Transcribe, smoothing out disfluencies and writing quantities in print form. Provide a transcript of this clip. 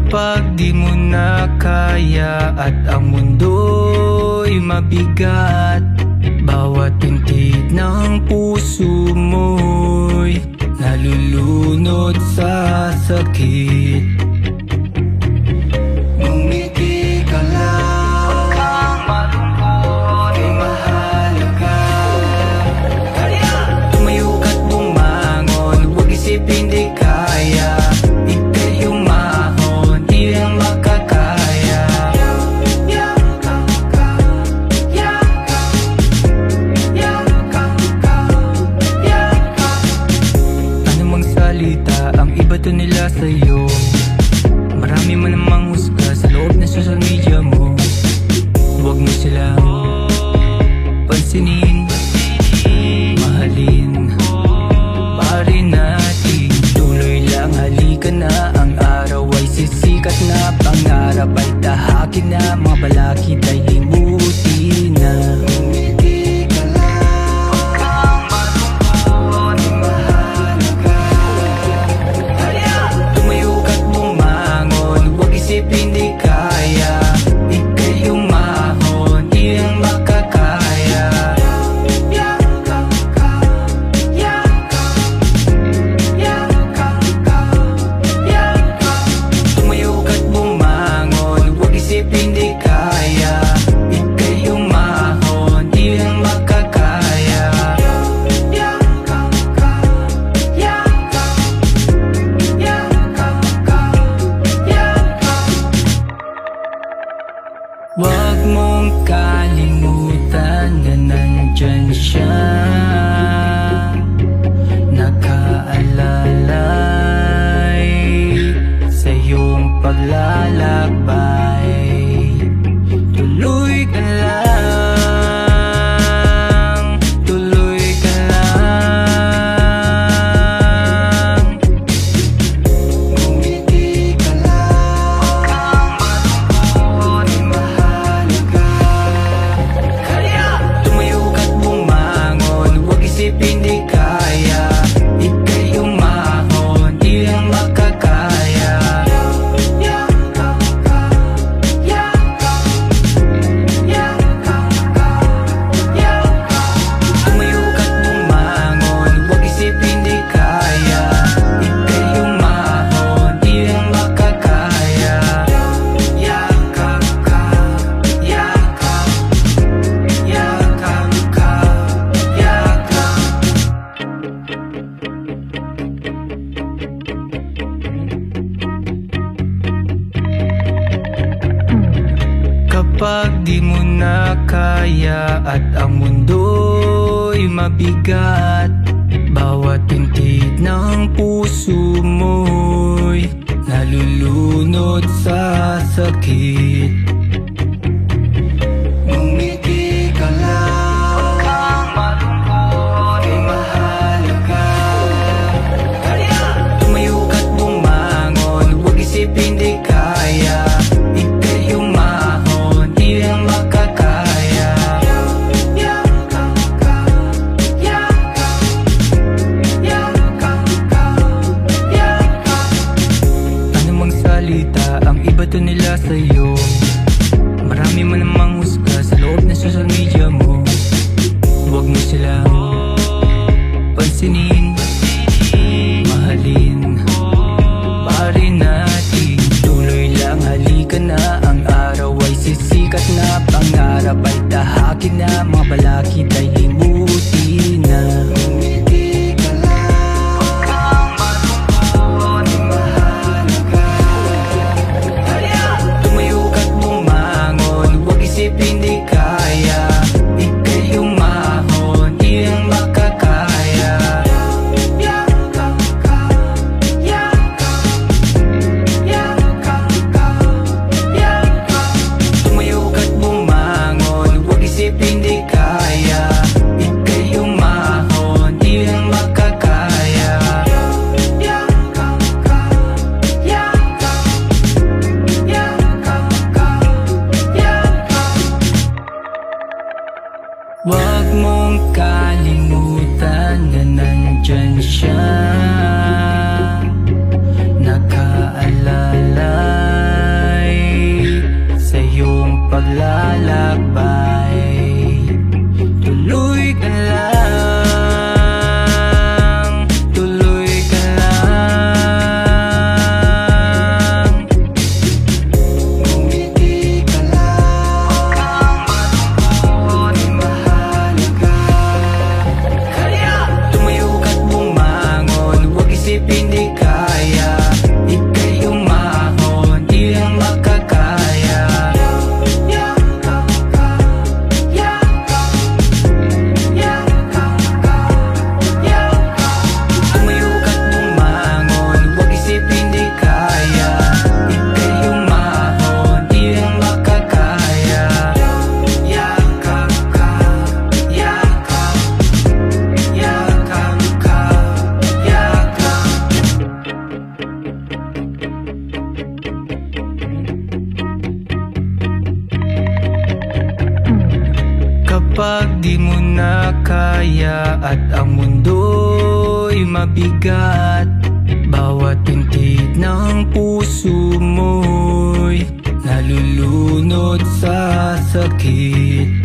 Kapag di mo na kaya at ang mundo'y mabigat, bawat tintig ng puso mo'y nalulunod sa sakit. Ngumiti ka lang, huwag kang malungkot, kay mahalaga. Tumayo ka't bumangon, huwag isipin di kaya. Ika'y umahon, di lang makakaya. Yakap ka, yakap, yakap ka, yakap. Anumang salita ang ibato nila sa'yo, marami man namang husga sa loob ng social media mo. Huwag mo silang pansinin, mahalin, pare natin. Tuloy lang, halika na, ang araw ay sisikat na. Pangarap ay tahakin na, mga balakid ay limutin na. Ngumiti ka lang, huwag kang malungkot, di mahalaga. Tumayo ka't bumangon, huwag isipin di kaya. Ika'y umahon, di lang makakaya. Yakap ka, yakap, yakap ka, yakap. Tumayo ka't bumangon, huwag isipin di kaya. Ika'y umahon, di lang makakaya. Yakap ka, yakap, yakap ka, yakap. Huwag mong kalimutan na nandyan siya, nakaalalay sa iyong paglalakbay. Tuloy ka lang, tuloy ka lang. Ngumiti ka lang, huwag kang malungkot, di mahalaga. Tumayo ka't bumangon, huwag isipin di kaya. Ika'y umahon, di lang makakaya. Yakap ka, yakap, yakap ka, yakap. Tumayo ka't bumangon, huwag isipin di kaya. Ika'y umahon, di lang makakaya. Yakap ka, yakap, yakap ka, yakap. Kapag di mo na kaya at ang mundo'y mabigat, bawat tintig ng puso mo'y nalulunod sa sakit. Ngumiti ka lang, huwag kang malungkot, kay mahalaga. Tumayo ka't bumangon, huwag isipin di kaya. Ika'y umahon, di lang makakaya. Yakap ka, yakap, yakap ka, yakap. Anumang salita ang ibato nila sa'yo, marami man namang husga sa loob ng social media mo. Huwag mo silang pansinin, mahalin, pare natin. Tuloy lang, halika na, ang araw ay sisikat na. Pangarap ay tahakin na, mga balakid ay limutin na. Ngumiti ka lang, huwag kang malungkot, di mahalaga. Tumayo ka't bumangon, huwag isipin di kaya. Ika'y umahon, di lang makakaya. Yakap ka, yakap, yakap ka, yakap. Tumayo ka't bumangon, huwag isipin di kaya. Ika'y umahon, di lang makakaya. Yakap ka, yakap, yakap ka, yakap. Huwag mong kalimutan na nandyan siya, nakaalalay Kapag di mo na kaya at ang mundo'y mabigat, bawat pintig ng puso mo'y nalulunod sa sakit.